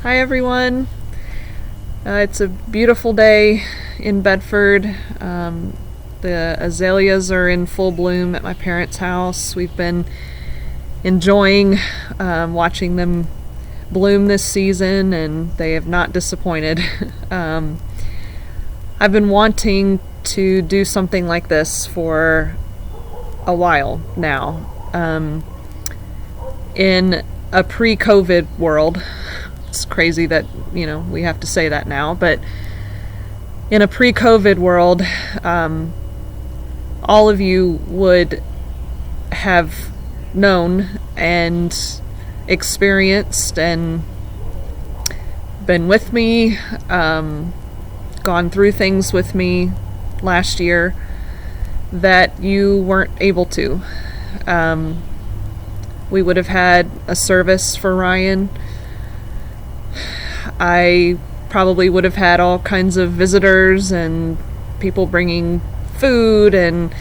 Hi everyone. It's a beautiful day in Bedford. The azaleas are in full bloom at my parents' house. We've been enjoying watching them bloom this season, and they have not disappointed. I've been wanting to do something like this for a while now. In a pre-COVID world, it's crazy that we have to say that now, but in a pre-COVID world, all of you would have known and experienced and been with me, gone through things with me last year that you weren't able to. We would have had a service for Ryan. I probably would have had all kinds of visitors and people bringing food and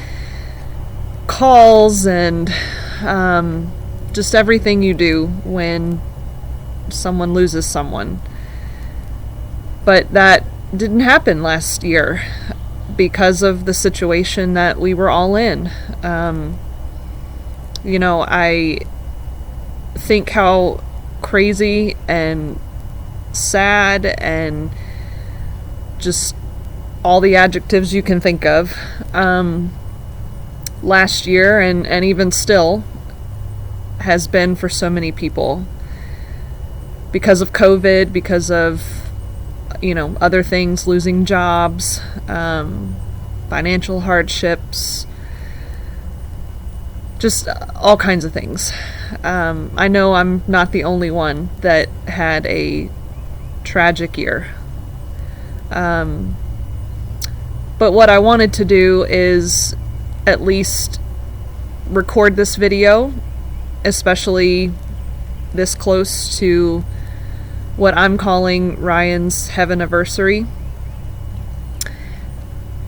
calls and just everything you do when someone loses someone. But that didn't happen last year because of the situation that we were all in. I think how crazy and sad and just all the adjectives you can think of last year and even still has been for so many people because of COVID, because of other things, losing jobs, financial hardships, just all kinds of things. I know I'm not the only one that had a tragic year. But what I wanted to do is at least record this video, especially this close to what I'm calling Ryan's Heaveniversary.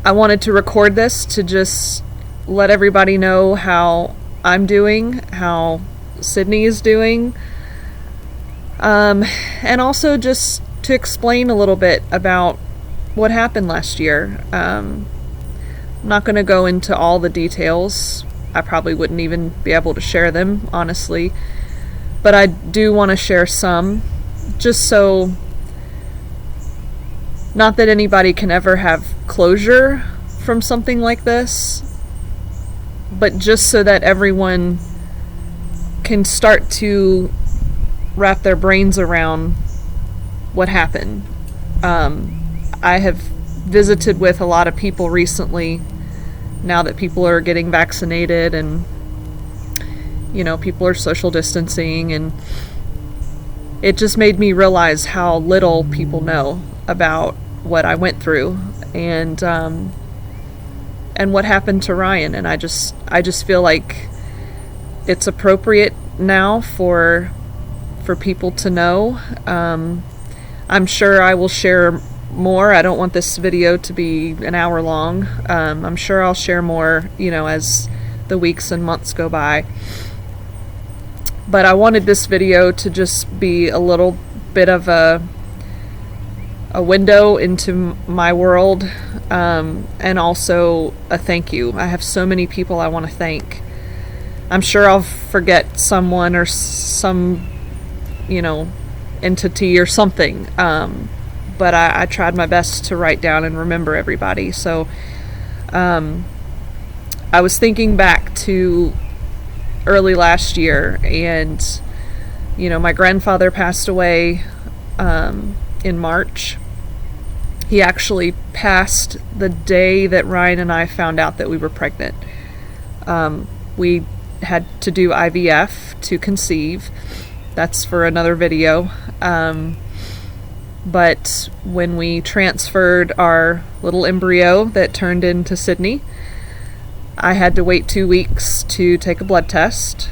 I wanted to record this to just let everybody know how I'm doing, how Sydney is doing, and also just to explain a little bit about what happened last year. I'm not going to go into all the details. I probably wouldn't even be able to share them, honestly. But I do want to share some, just so, not that anybody can ever have closure from something like this, but just so that everyone can start to wrap their brains around what happened. I have visited with a lot of people recently, now that people are getting vaccinated and people are social distancing, and it just made me realize how little people know about what I went through and what happened to Ryan. And I just feel like it's appropriate now for people to know. I'm sure I will share more. I don't want this video to be an hour long. I'm sure I'll share more, as the weeks and months go by. But I wanted this video to just be a little bit of a window into my world, and also a thank you. I have so many people I want to thank. I'm sure I'll forget someone or some, entity or something. But I tried my best to write down and remember everybody. So I was thinking back to early last year, and my grandfather passed away in March. He actually passed the day that Ryan and I found out that we were pregnant. We had to do IVF to conceive. That's for another video. But when we transferred our little embryo that turned into Sydney, I had to wait 2 weeks to take a blood test.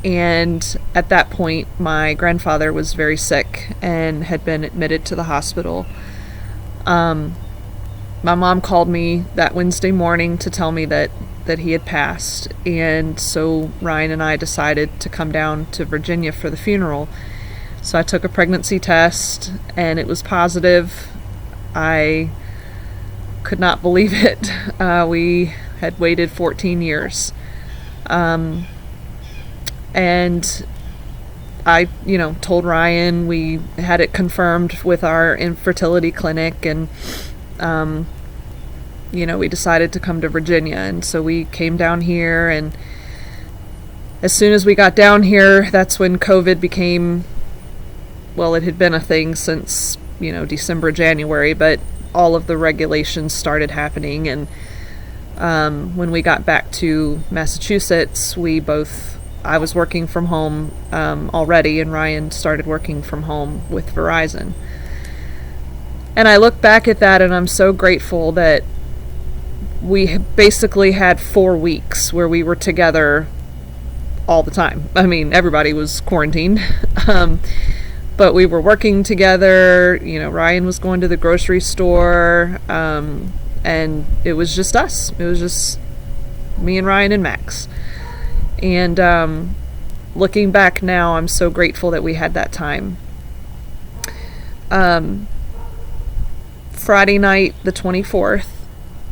And at that point, my grandfather was very sick and had been admitted to the hospital. My mom called me that Wednesday morning to tell me that he had passed. And so Ryan and I decided to come down to Virginia for the funeral. So I took a pregnancy test and it was positive. I could not believe it. We had waited 14 years. And I, told Ryan. We had it confirmed with our infertility clinic, and, we decided to come to Virginia. And so we came down here, and as soon as we got down here, that's when COVID became, well, it had been a thing since, December, January, but all of the regulations started happening. And when we got back to Massachusetts, I was working from home already, and Ryan started working from home with Verizon. And I look back at that, and I'm so grateful that we basically had 4 weeks where we were together all the time. I mean, everybody was quarantined, but we were working together. Ryan was going to the grocery store, and it was just us. It was just me and Ryan and Max. And looking back now, I'm so grateful that we had that time. Friday night, the 24th,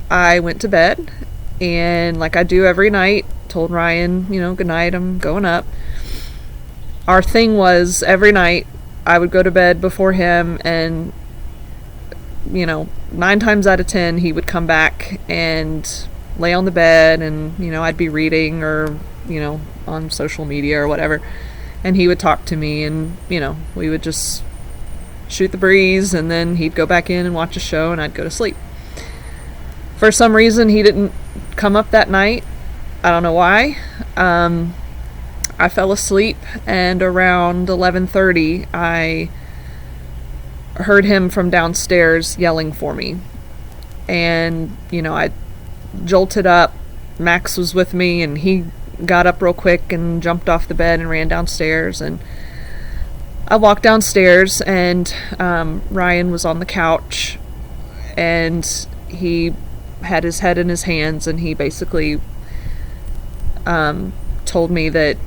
I went to bed, and like I do every night, told Ryan, good night, I'm going up. Our thing was every night I would go to bed before him, and 9 times out of 10 he would come back and lay on the bed, and I'd be reading or on social media or whatever, and he would talk to me, and we would just shoot the breeze, and then he'd go back in and watch a show, and I'd go to sleep. For some reason he didn't come up that night. I don't know why. I fell asleep, and around 11:30 I heard him from downstairs yelling for me, and I jolted up. Max was with me, and he got up real quick and jumped off the bed and ran downstairs, and I walked downstairs, and Ryan was on the couch, and he had his head in his hands, and he basically told me that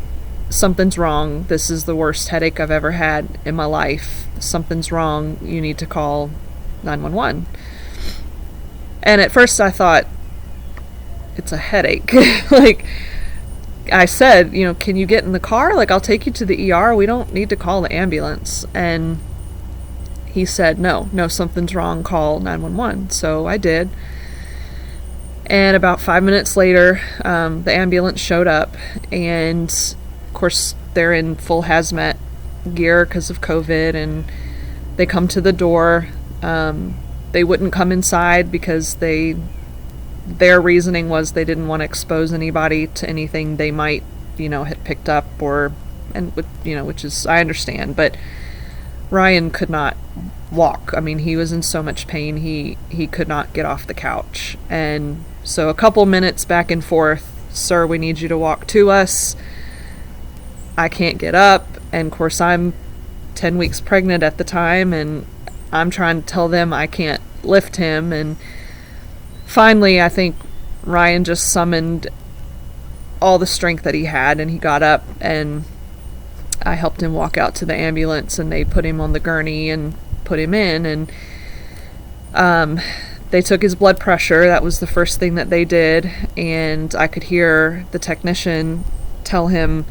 something's wrong. This is the worst headache I've ever had in my life. Something's wrong. You need to call 911. And at first I thought, it's a headache. Like, I said, can you get in the car? Like, I'll take you to the ER. We don't need to call the ambulance. And he said, no, something's wrong. Call 911. So I did. And about 5 minutes later, the ambulance showed up. And, of course, they're in full hazmat gear because of COVID. And they come to the door. They wouldn't come inside because their reasoning was they didn't want to expose anybody to anything they might, had picked up, which is, I understand, but Ryan could not walk. I mean, he was in so much pain, he could not get off the couch. And so a couple minutes back and forth, sir, we need you to walk to us. I can't get up. And of course, I'm 10 weeks pregnant at the time, and I'm trying to tell them I can't lift him. And finally, I think Ryan just summoned all the strength that he had, and he got up, and I helped him walk out to the ambulance, and they put him on the gurney and put him in, and they took his blood pressure. That was the first thing that they did, and I could hear the technician tell him,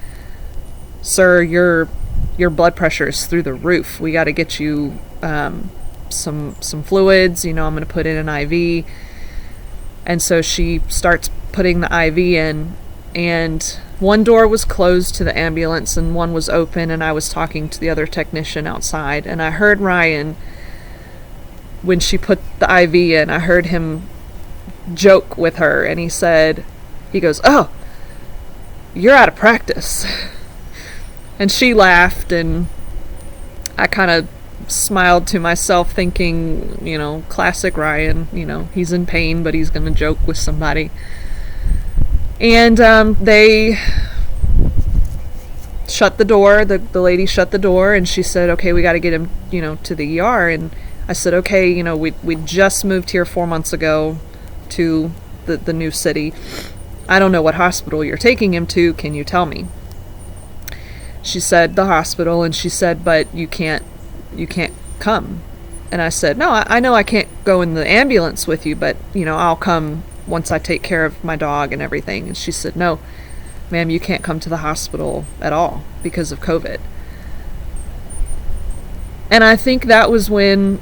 sir, your blood pressure is through the roof. We got to get you some fluids. I'm going to put in an IV. And so she starts putting the IV in, and one door was closed to the ambulance and one was open, and I was talking to the other technician outside, and I heard Ryan, when she put the IV in, I heard him joke with her, and he goes, oh, you're out of practice. And she laughed, and I kind of smiled to myself thinking, classic Ryan, he's in pain, but he's going to joke with somebody. And they shut the door. The lady shut the door, and she said, okay, we got to get him, to the ER. And I said, okay, we just moved here 4 months ago to the new city. I don't know what hospital you're taking him to. Can you tell me? She said, the hospital, and she said, but you can't come. And I said, no, I know I can't go in the ambulance with you, but, I'll come once I take care of my dog and everything. And she said, no, ma'am, you can't come to the hospital at all because of COVID. And I think that was when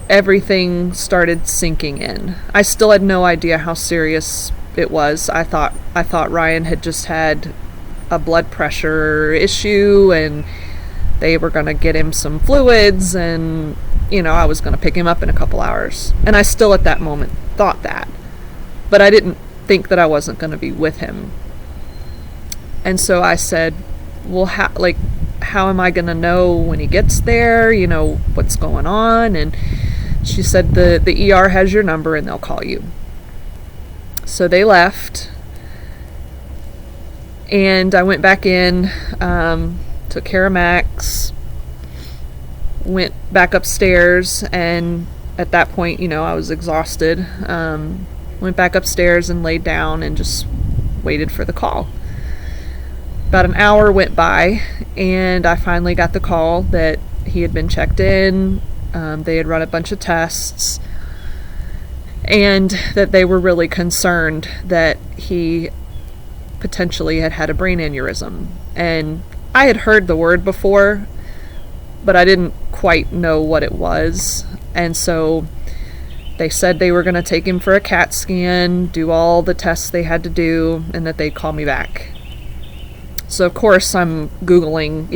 everything started sinking in. I still had no idea how serious it was. I thought Ryan had just had a blood pressure issue and they were going to get him some fluids and, I was going to pick him up in a couple hours. And I still at that moment thought that. But I didn't think that I wasn't going to be with him. And so I said, well, how am I going to know when he gets there, what's going on? And she said, the ER has your number and they'll call you. So they left. And I went back in, took care of Max, went back upstairs, and at that point, I was exhausted. Went back upstairs and laid down and just waited for the call. About an hour went by, and I finally got the call that he had been checked in. They had run a bunch of tests, and that they were really concerned that he potentially had a brain aneurysm. And I had heard the word before, but I didn't quite know what it was. And so they said they were going to take him for a CAT scan, do all the tests they had to do, and that they'd call me back. So, of course, I'm Googling,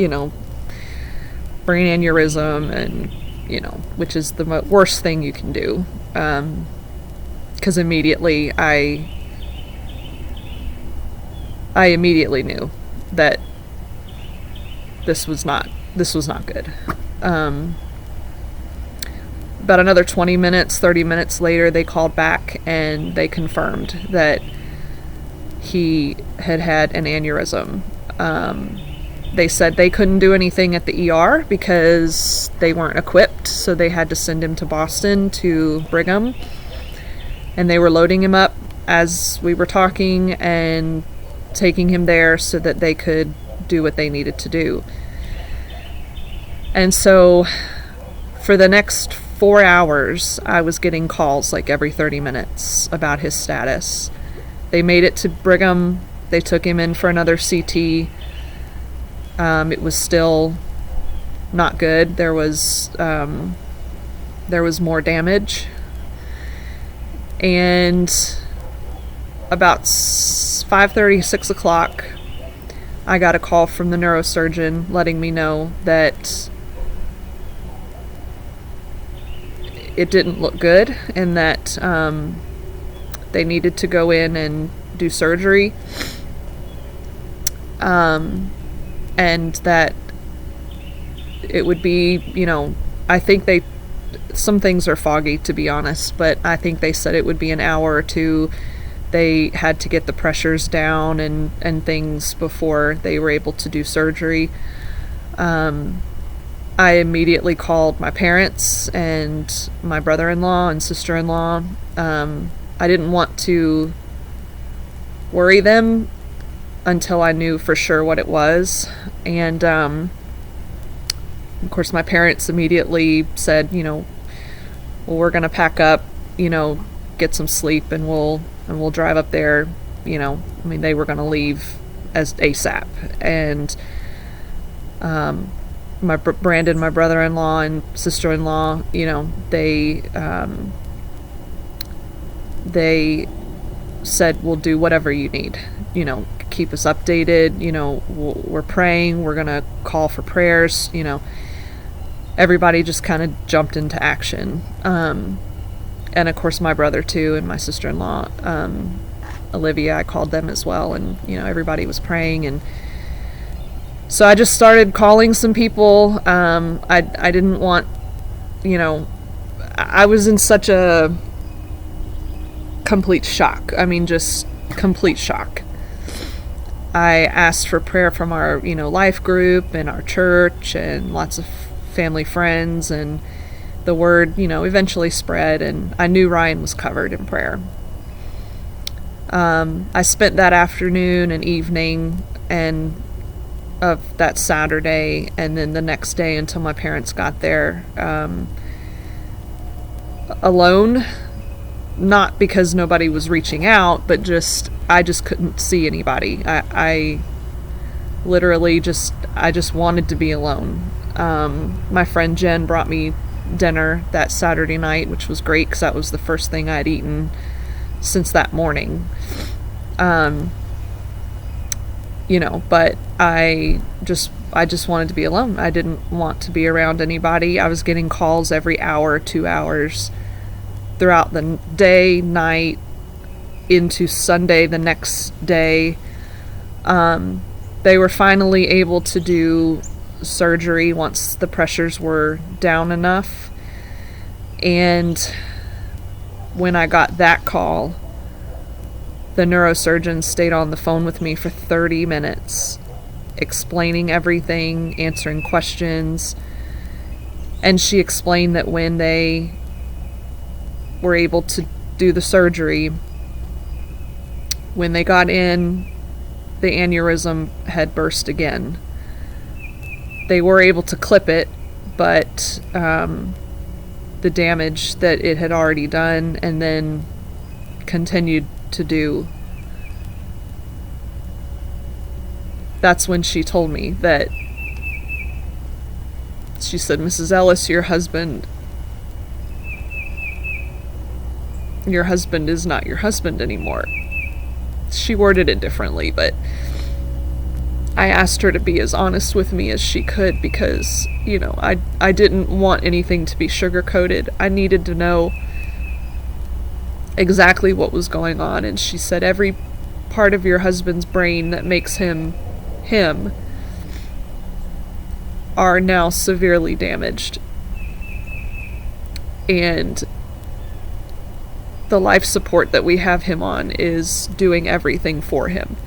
brain aneurysm and, which is the worst thing you can do. Because immediately I immediately knew that this was not good. About another 20 minutes, 30 minutes later, they called back and they confirmed that he had an aneurysm. They said they couldn't do anything at the ER because they weren't equipped, so they had to send him to Boston to Brigham. And they were loading him up as we were talking and taking him there so that they could do what they needed to do. And so for the next 4 hours, I was getting calls like every 30 minutes about his status. They made it to Brigham. They took him in for another CT. It was still not good. There was more damage. And about 5:30, 6 o'clock, I got a call from the neurosurgeon letting me know that it didn't look good and that they needed to go in and do surgery. And that it would be, I think some things are foggy, to be honest, but I think they said it would be an hour or two. They had to get the pressures down and things before they were able to do surgery. I immediately called my parents and my brother-in-law and sister-in-law. I didn't want to worry them until I knew for sure what it was. And of course my parents immediately said, well, we're going to pack up, get some sleep, and we'll drive up there. They were going to leave as ASAP. And Brandon, my brother-in-law and sister-in-law, they said, we'll do whatever you need, keep us updated, we're praying, we're going to call for prayers, everybody just kind of jumped into action. And of course my brother too, and my sister-in-law, Olivia, I called them as well, and everybody was praying. And so I just started calling some people. I didn't want, I was in such a complete shock. Just complete shock. I asked for prayer from our life group and our church and lots of family friends, and the word eventually spread, and I knew Ryan was covered in prayer. I spent that afternoon and evening and of that Saturday, and then the next day until my parents got there, alone. Not because nobody was reaching out, but I just couldn't see anybody. I literally I just wanted to be alone. My friend Jen brought me dinner that Saturday night, which was great because that was the first thing I'd eaten since that morning. But I just wanted to be alone. I didn't want to be around anybody. I was getting calls every hour, 2 hours throughout the day, night, into Sunday the next day. They were finally able to do surgery once the pressures were down enough. And when I got that call, the neurosurgeon stayed on the phone with me for 30 minutes, explaining everything, answering questions. And she explained that when they were able to do the surgery, when they got in, the aneurysm had burst again. They were able to clip it, but the damage that it had already done and then continued to do. That's when she told me that, she said, "Mrs. Ellis, your husband is not your husband anymore." She worded it differently, but I asked her to be as honest with me as she could because, I didn't want anything to be sugar-coated. I needed to know exactly what was going on. And she said, every part of your husband's brain that makes him him are now severely damaged. And the life support that we have him on is doing everything for him.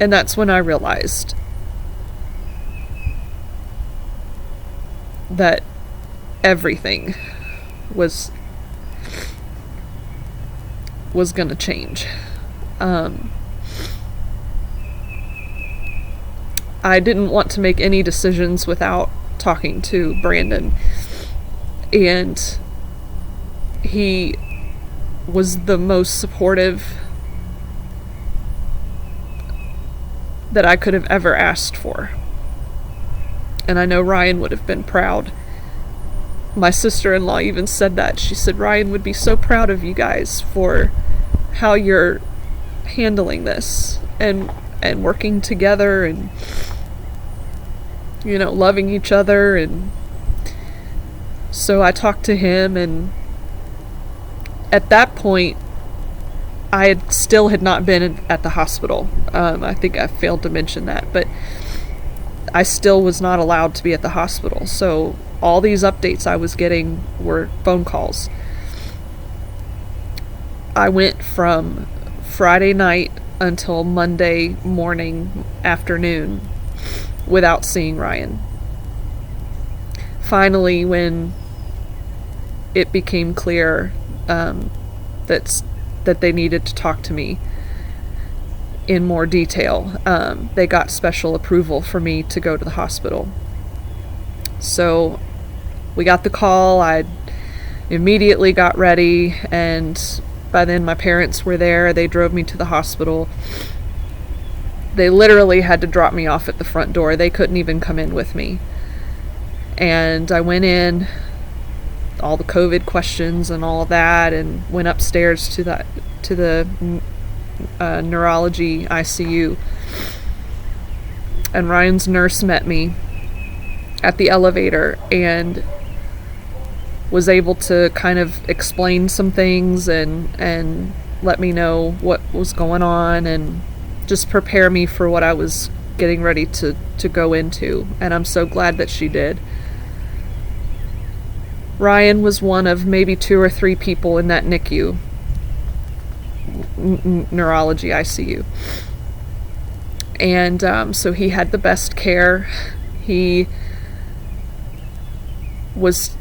And that's when I realized that everything was gonna change. I didn't want to make any decisions without talking to Brandon, and he was the most supportive that I could have ever asked for. And I know Ryan would have been proud. My sister-in-law even said that. She said Ryan would be so proud of you guys for how you're handling this and working together and loving each other. And so I talked to him, and at that point I had not been at the hospital. I think I failed to mention that, but I still was not allowed to be at the hospital. So all these updates I was getting were phone calls. I went from Friday night until Monday morning, afternoon, without seeing Ryan. Finally, when it became clear that they needed to talk to me in more detail, they got special approval for me to go to the hospital. So we got the call. I immediately got ready, and by then my parents were there. They drove me to the hospital. They literally had to drop me off at the front door. They couldn't even come in with me. And I went in, all the COVID questions and all of that, and went upstairs to the neurology ICU. And Ryan's nurse met me at the elevator and was able to kind of explain some things and let me know what was going on and just prepare me for what I was getting ready to go into. And I'm so glad that she did. Ryan was one of maybe 2 or 3 people in that NICU, neurology ICU. And so he had the best care. He was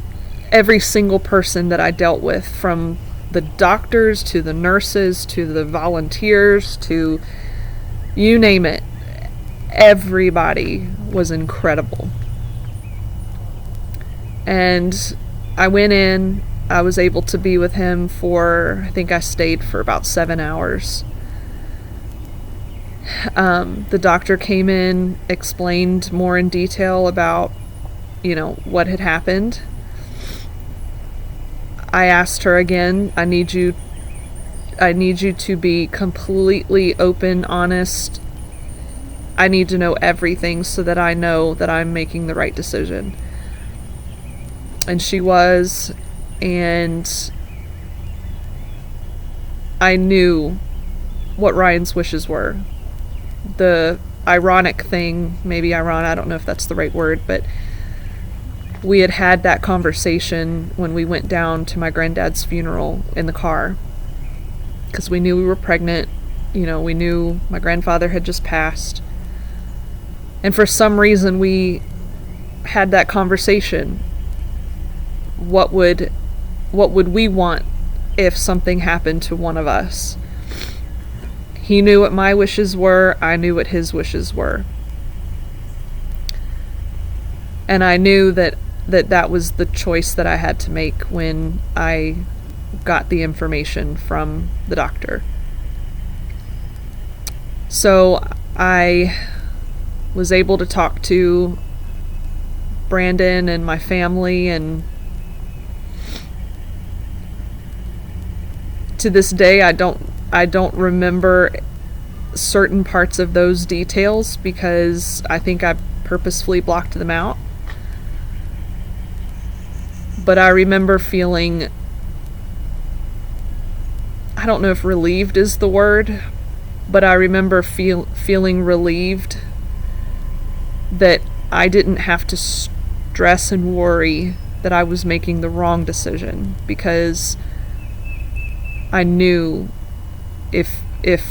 every single person that I dealt with, from the doctors to the nurses to the volunteers to you name it. Everybody was incredible. And I went in, I was able to be with him for, I think I stayed for about 7 hours. The doctor came in, explained more in detail about, what had happened. I asked her again, I need you to be completely open, honest. I need to know everything so that I know that I'm making the right decision. And she was, and I knew what Ryan's wishes were. The ironic thing, maybe ironic, I don't know if that's the right word, but we had that conversation when we went down to my granddad's funeral in the car, because we knew we were pregnant. We knew my grandfather had just passed, and for some reason we had that conversation. What would we want if something happened to one of us? He knew what my wishes were, I knew what his wishes were. And I knew that was the choice that I had to make when I got the information from the doctor. So I was able to talk to Brandon and my family, and to this day I don't remember certain parts of those details because I think I purposefully blocked them out. But I remember feeling, I don't know if relieved is the word, but I remember feeling relieved that I didn't have to stress and worry that I was making the wrong decision, because I knew if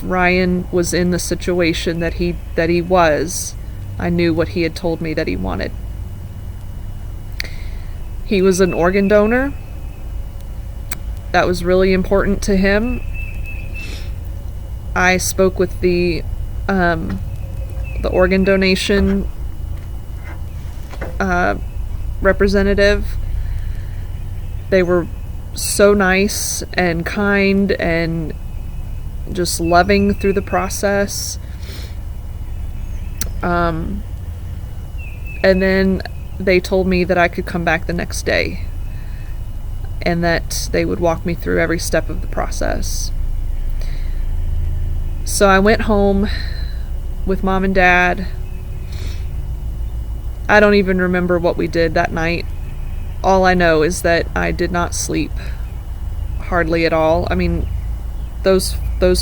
Ryan was in the situation that he was, I knew what he had told me that he wanted. He was an organ donor. That was really important to him. I spoke with the organ donation representative. They were so nice and kind and just loving through the process. And then they told me that I could come back the next day and that they would walk me through every step of the process. So I went home with Mom and Dad. I don't even remember what we did that night. All I know is that I did not sleep hardly at all. I mean, those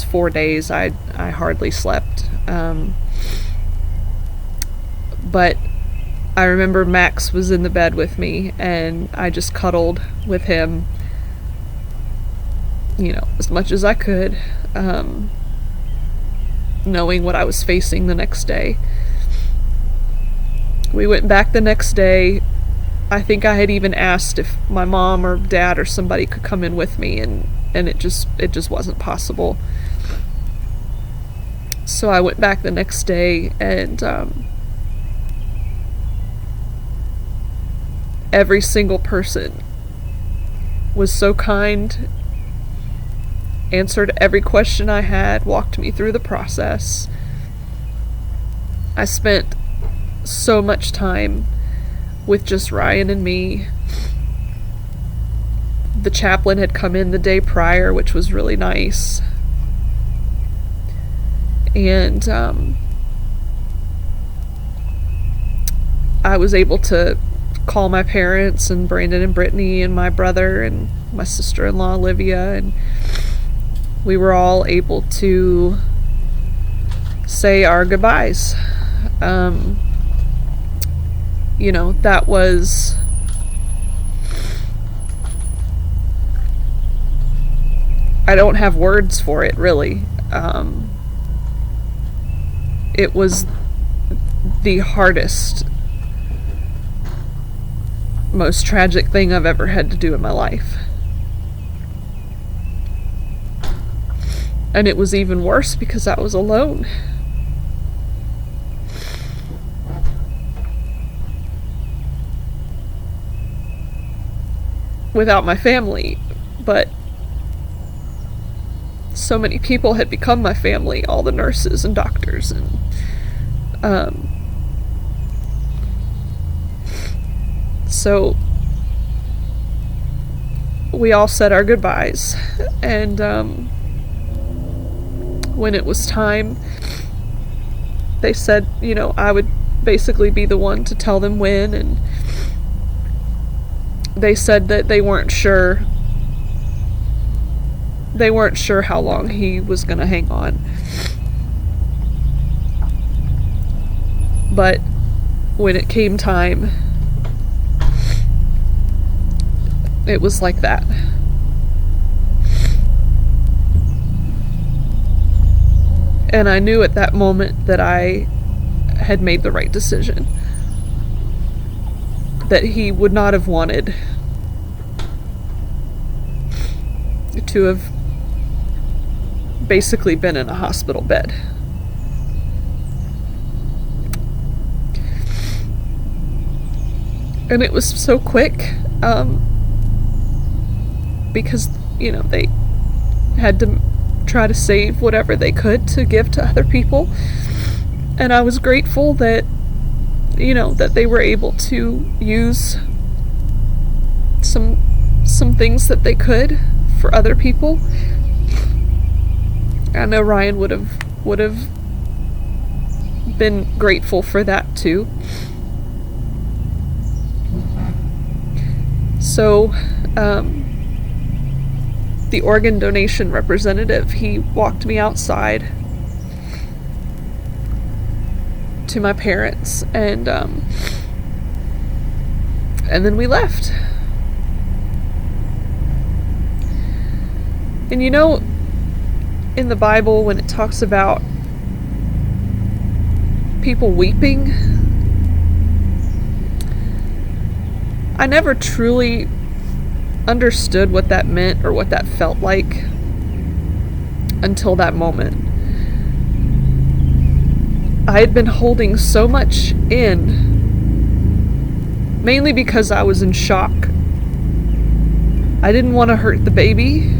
4 days I hardly slept. But I remember Max was in the bed with me, and I just cuddled with him, as much as I could, knowing what I was facing the next day. We went back the next day. I think I had even asked if my mom or dad or somebody could come in with me, and it just wasn't possible. So I went back the next day, and every single person was so kind, answered every question I had, walked me through the process. I spent so much time with just Ryan and me. The chaplain had come in the day prior, which was really nice. And I was able to call my parents and Brandon and Brittany and my brother and my sister-in-law Olivia, and we were all able to say our goodbyes. That was I don't have words for it, really. It was the hardest, most tragic thing I've ever had to do in my life. And it was even worse because I was alone. Without my family, but so many people had become my family, all the nurses and doctors, and so we all said our goodbyes, and when it was time, they said, I would basically be the one to tell them when, and they said that they weren't sure how long he was going to hang on. But when it came time, it was like that. And I knew at that moment that I had made the right decision. That he would not have wanted to have basically been in a hospital bed. And it was so quick, because, they had to try to save whatever they could to give to other people. And I was grateful that, that they were able to use some things that they could for other people. I know Ryan would have been grateful for that too. So, the organ donation representative, he walked me outside to my parents, and then we left. And in the Bible, when it talks about people weeping, I never truly understood what that meant or what that felt like until that moment. I had been holding so much in, mainly because I was in shock. I didn't want to hurt the baby,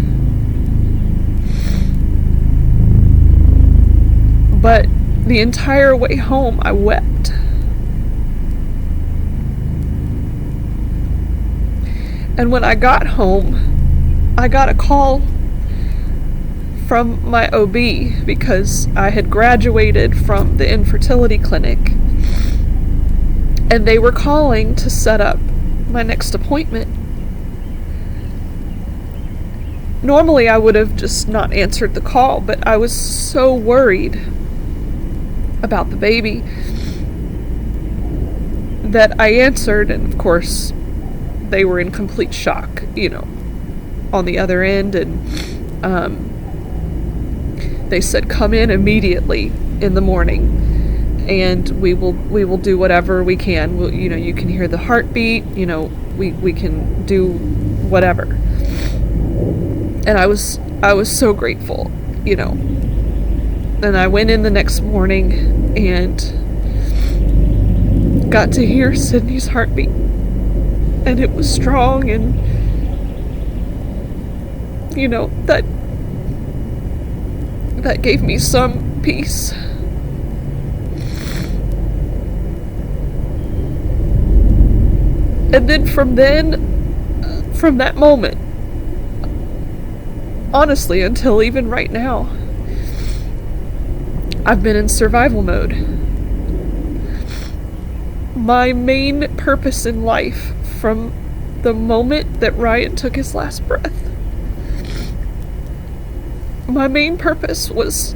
but the entire way home I wept. And when I got home, I got a call from my OB because I had graduated from the infertility clinic, and they were calling to set up my next appointment. Normally I would have just not answered the call, but I was so worried about the baby that I answered, and of course they were in complete shock, on the other end, and they said, come in immediately in the morning, and we will do whatever we can. You can hear the heartbeat, we can do whatever. And I was so grateful, And I went in the next morning and got to hear Sydney's heartbeat. And it was strong, and, that gave me some peace. And then from that moment, honestly, until even right now, I've been in survival mode. My main purpose in life, from the moment that Ryan took his last breath, my main purpose was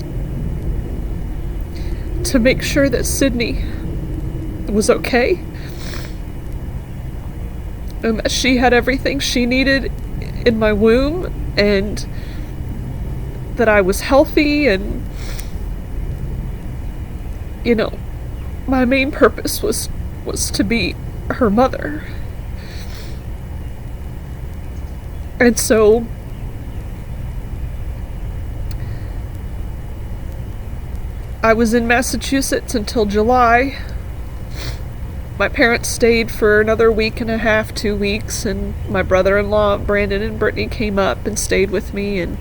to make sure that Sydney was okay, and that she had everything she needed in my womb, and that I was healthy, and my main purpose was to be her mother. And so I was in Massachusetts until July. My parents stayed for another week and a half, 2 weeks, and my brother-in-law, Brandon and Brittany, came up and stayed with me. And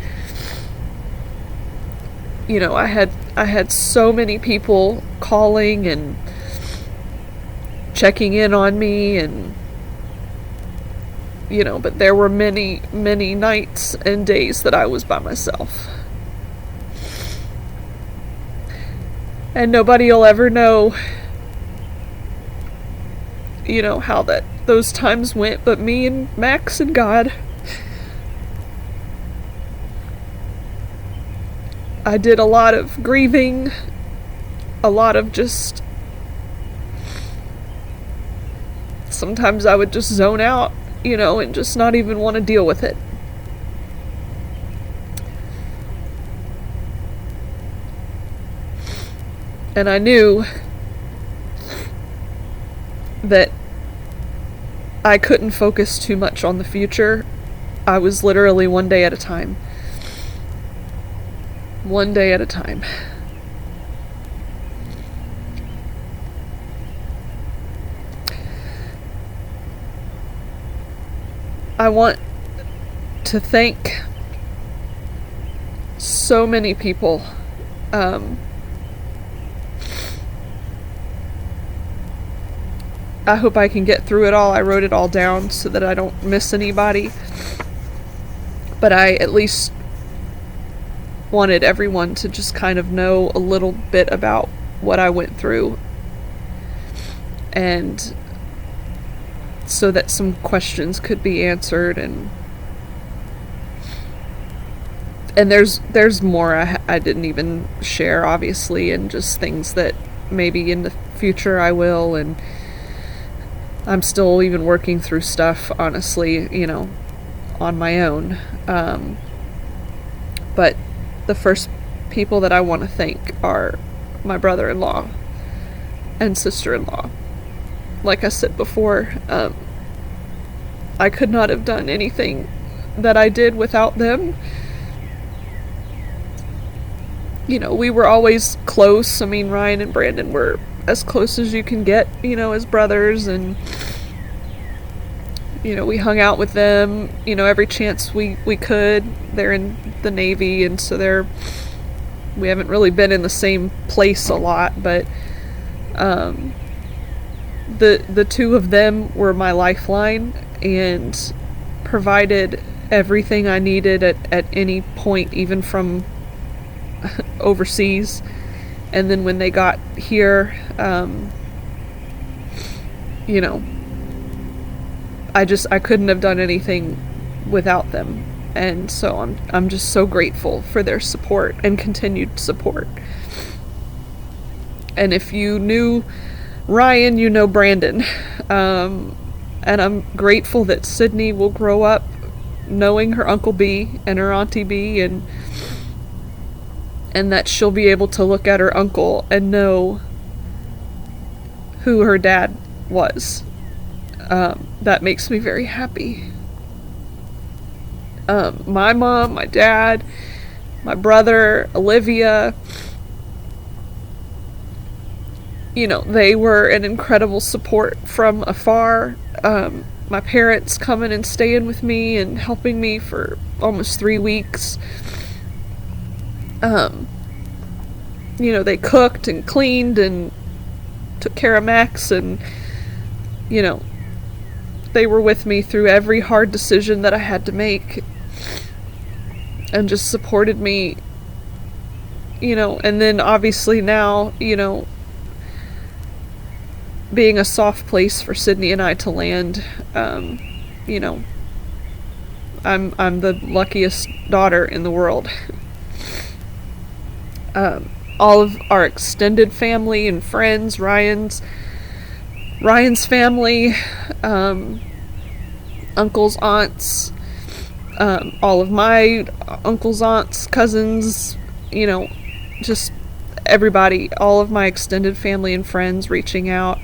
you know, I had so many people calling and checking in on me, and you know, but there were many, many nights and days that I was by myself. And nobody will ever know, you know, how those times went, but me and Max and God. I did a lot of grieving, a lot of just, sometimes I would just zone out, you know, and just not even want to deal with it. And I knew that I couldn't focus too much on the future. I was literally one day at a time. One day at a time. I want to thank so many people. I hope I can get through it all. I wrote it all down so that I don't miss anybody. But I at least wanted everyone to just kind of know a little bit about what I went through. And so that some questions could be answered, and there's more I didn't even share, obviously, and just things that maybe in the future I will, and I'm still even working through stuff, honestly, you know, on my own. But the first people that I want to thank are my brother-in-law and sister-in-law. Like I said before, I could not have done anything that I did without them. You know, we were always close. I mean, Ryan and Brandon were as close as you can get, you know, as brothers, and you know, we hung out with them, you know, every chance we could. They're in the Navy, and so we haven't really been in the same place a lot, but the two of them were my lifeline and provided everything I needed at any point, even from overseas. And then when they got here, you know, I couldn't have done anything without them. And so I'm just so grateful for their support and continued support. And if you knew Ryan, you know Brandon. And I'm grateful that Sydney will grow up knowing her Uncle B and her Auntie B, and that she'll be able to look at her uncle and know who her dad was. That makes me very happy. My mom, my dad, my brother, Olivia, you know, they were an incredible support from afar. My parents coming and staying with me and helping me for almost 3 weeks. You know, they cooked and cleaned and took care of Max, and you know, they were with me through every hard decision that I had to make, and just supported me, you know. And then obviously now, you know, being a soft place for Sydney and I to land, you know, I'm the luckiest daughter in the world. All of our extended family and friends, Ryan's family, uncles, aunts, all of my uncles, aunts, cousins, you know, just everybody, all of my extended family and friends reaching out,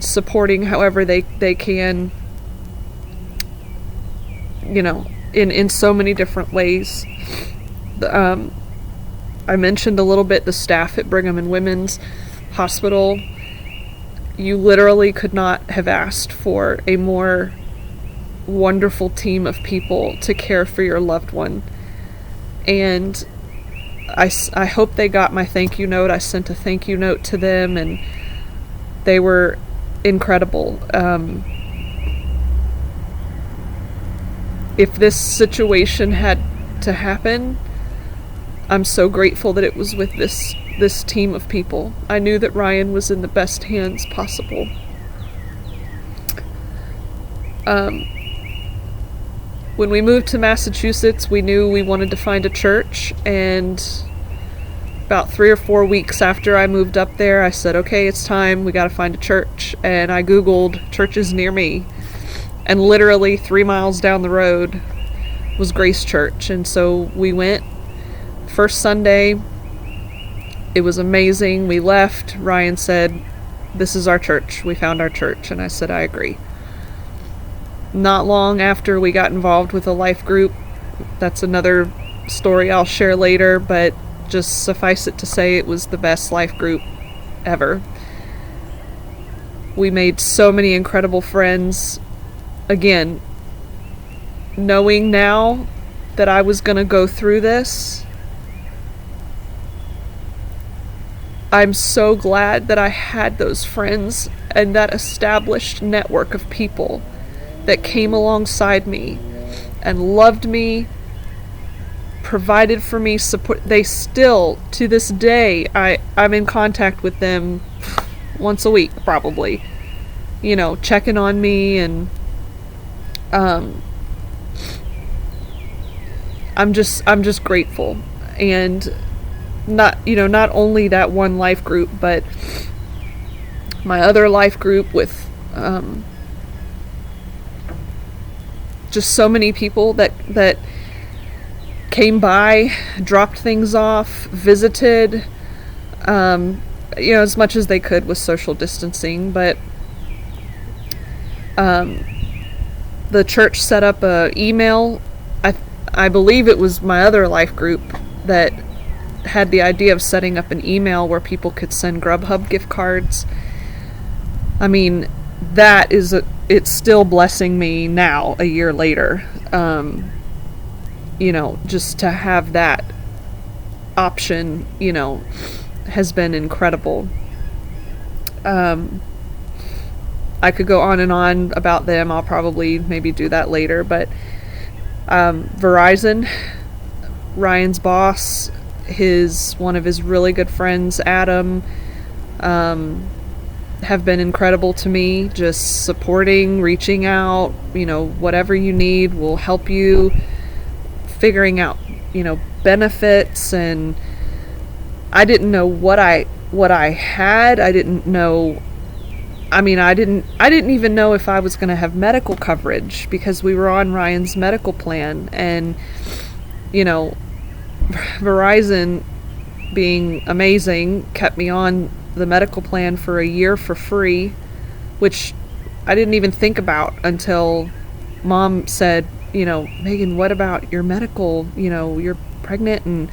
supporting however they can, you know, in so many different ways. I mentioned a little bit the staff at Brigham and Women's Hospital. You literally could not have asked for a more wonderful team of people to care for your loved one. And I hope they got my thank you note. I sent a thank you note to them, and they were incredible. If this situation had to happen, I'm so grateful that it was with this team of people. I knew that Ryan was in the best hands possible. When we moved to Massachusetts, we knew we wanted to find a church, and about 3 or 4 weeks after I moved up there, I said, okay, it's time, we gotta find a church. And I Googled churches near me, and literally 3 miles down the road was Grace Church. And so we went. First Sunday, it was amazing. We left. Ryan said, this is our church. We found our church. And I said, I agree. Not long after, we got involved with a life group. That's another story I'll share later, but just suffice it to say, it was the best life group ever. We made so many incredible friends. Again, knowing now that I was going to go through this, I'm so glad that I had those friends and that established network of people that came alongside me and loved me, provided for me, support. They still, to this day, I'm in contact with them once a week, probably. You know, checking on me, and I'm just grateful. And not only that one life group, but my other life group with just so many people that came by, dropped things off, visited, as much as they could with social distancing. But the church set up a email. I believe it was my other life group that had the idea of setting up an email where people could send Grubhub gift cards. I mean, it's still blessing me now, a year later. Just to have that option, has been incredible. I could go on and on about them. I'll probably maybe do that later, but Verizon, Ryan's boss, one of his really good friends, Adam, have been incredible to me, just supporting, reaching out, whatever you need, we'll help you, figuring out, benefits. And I didn't know what I had. I didn't know. I didn't even know if I was going to have medical coverage, because we were on Ryan's medical plan. And, Verizon, being amazing, kept me on the medical plan for a year for free, which I didn't even think about until Mom said, Megan, what about your medical? You're pregnant.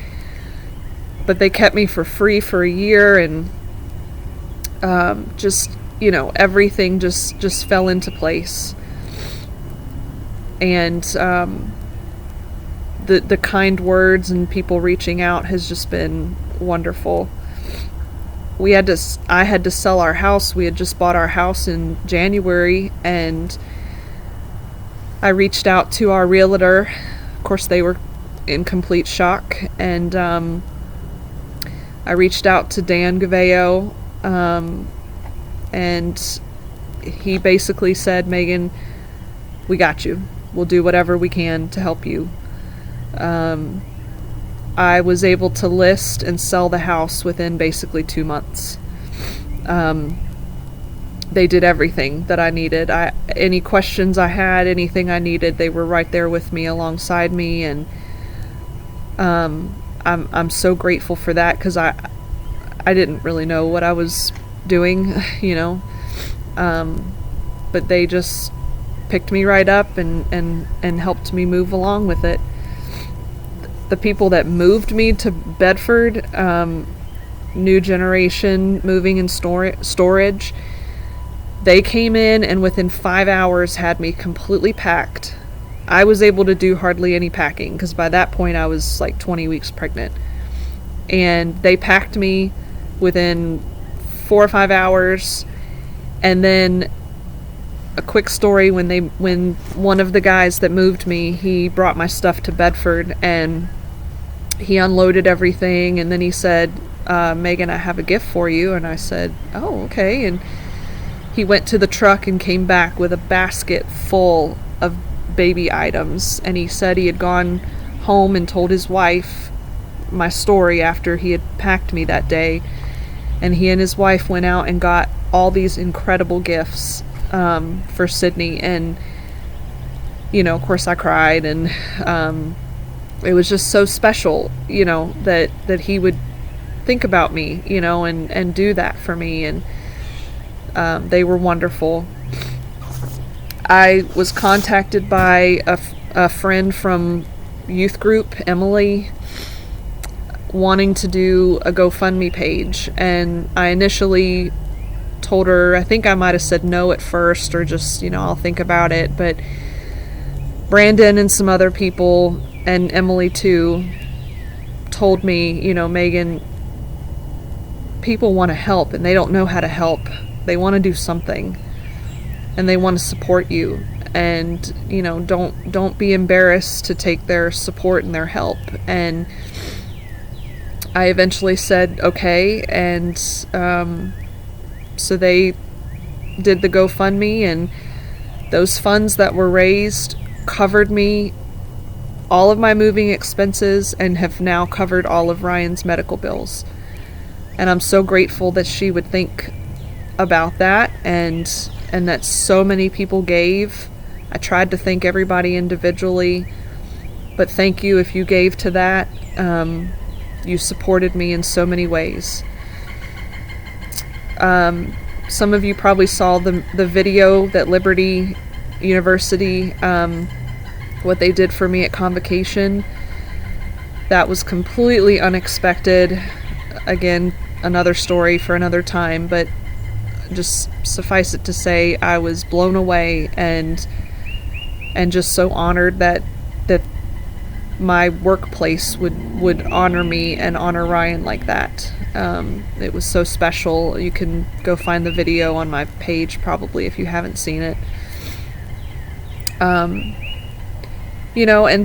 But they kept me for free for a year, and everything just fell into place. And the kind words and people reaching out has just been wonderful. I had to sell our house. We had just bought our house in January, and I reached out to our realtor. Of course, they were in complete shock. And I reached out to Dan Gaveo, and he basically said, Megan, we got you. We'll do whatever we can to help you. I was able to list and sell the house within basically 2 months. They did everything that I needed. Any questions I had, anything I needed, they were right there with me, alongside me. And I'm so grateful for that, because I didn't really know what I was doing, but they just picked me right up and helped me move along with it. the people that moved me to Bedford, New Generation Moving and Storage, they came in and within 5 hours had me completely packed. I was able to do hardly any packing because by that point I was like 20 weeks pregnant. And they packed me within 4 or 5 hours. And then a quick story, when one of the guys that moved me, he brought my stuff to Bedford and he unloaded everything, and then he said, Megan, I have a gift for you. And I said, oh, okay. And he went to the truck and came back with a basket full of baby items, and he said he had gone home and told his wife my story after he had packed me that day, and he and his wife went out and got all these incredible gifts for Sydney. And of course I cried, and it was just so special, that he would think about me, and do that for me. And they were wonderful. I was contacted by a friend from youth group, Emily, wanting to do a GoFundMe page, and I initially told her, I think I might have said no at first, or just, I'll think about it, but Brandon and some other people, and Emily too, told me, Megan, people want to help and they don't know how to help. They want to do something and they want to support you, and don't be embarrassed to take their support and their help. And I eventually said okay, and so they did the GoFundMe, and those funds that were raised covered me all of my moving expenses and have now covered all of Ryan's medical bills. And I'm so grateful that she would think about that, and that so many people gave. I tried to thank everybody individually, but thank you if you gave to that. You supported me in so many ways. Some of you probably saw the video that Liberty University, what they did for me at Convocation. That was completely unexpected. Again, another story for another time, but just suffice it to say, I was blown away and just so honored that my workplace would honor me and honor Ryan like that. It was so special. You can go find the video on my page probably if you haven't seen it. And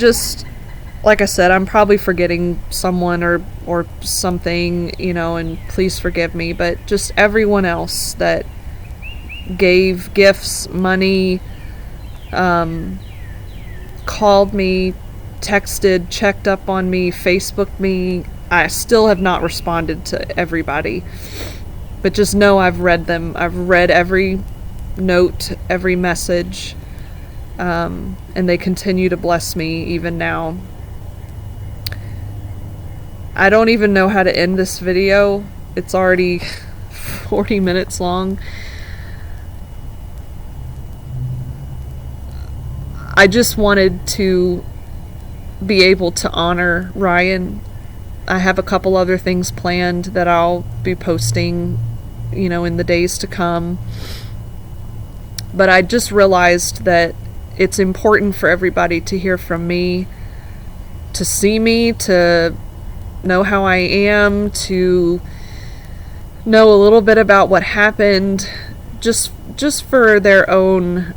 just like I said, I'm probably forgetting someone or something, and please forgive me, but just everyone else that gave gifts, money, called me, texted, checked up on me, Facebooked me. I still have not responded to everybody, but just know I've read them. I've read every note, every message, and they continue to bless me even now. I don't even know how to end this video. It's already 40 minutes long. I just wanted to be able to honor Ryan. I have a couple other things planned that I'll be posting, in the days to come. But I just realized that it's important for everybody to hear from me, to see me, to know how I am, to know a little bit about what happened, just for their own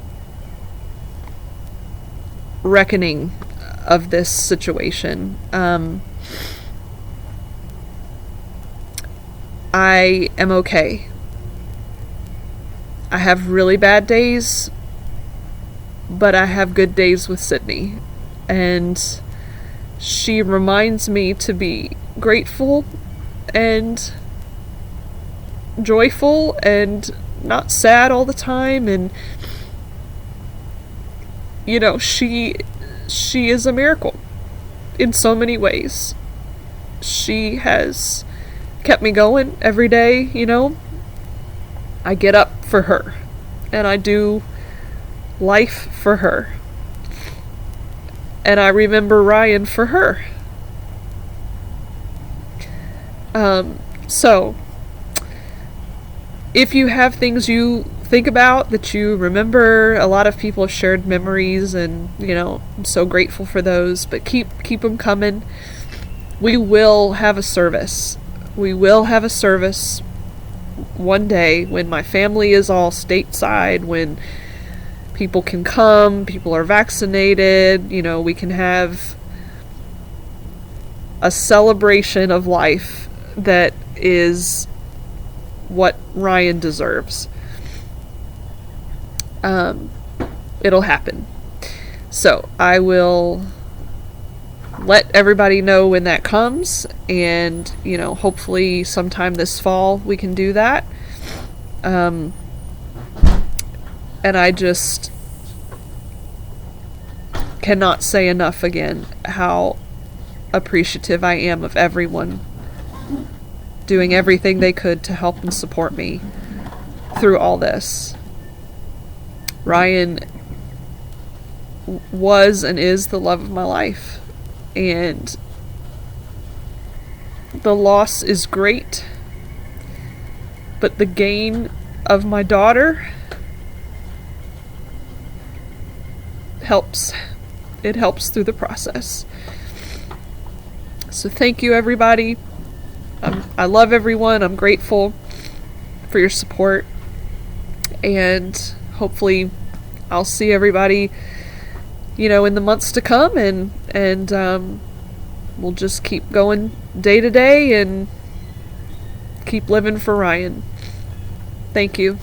reckoning of this situation. I am okay. I have really bad days, but I have good days with Sydney, and she reminds me to be grateful and joyful and not sad all the time. And she is a miracle in so many ways. She has kept me going every day. I get up for her and I do life for her, and I remember Ryan for her. So, if you have things you think about that you remember, a lot of people have shared memories, and I'm so grateful for those. But keep them coming. We will have a service. We will have a service one day when my family is all stateside, when people can come, people are vaccinated. We can have a celebration of life that is what Ryan deserves. It'll happen. So I will let everybody know when that comes, and hopefully sometime this fall we can do that. And I just cannot say enough again how appreciative I am of everyone doing everything they could to help and support me through all this. Ryan was and is the love of my life, and the loss is great, but the gain of my daughter helps. It helps through the process. So thank you, everybody. I love everyone. I'm grateful for your support, and hopefully I'll see everybody in the months to come, and we'll just keep going day to day and keep living for Ryan. Thank you.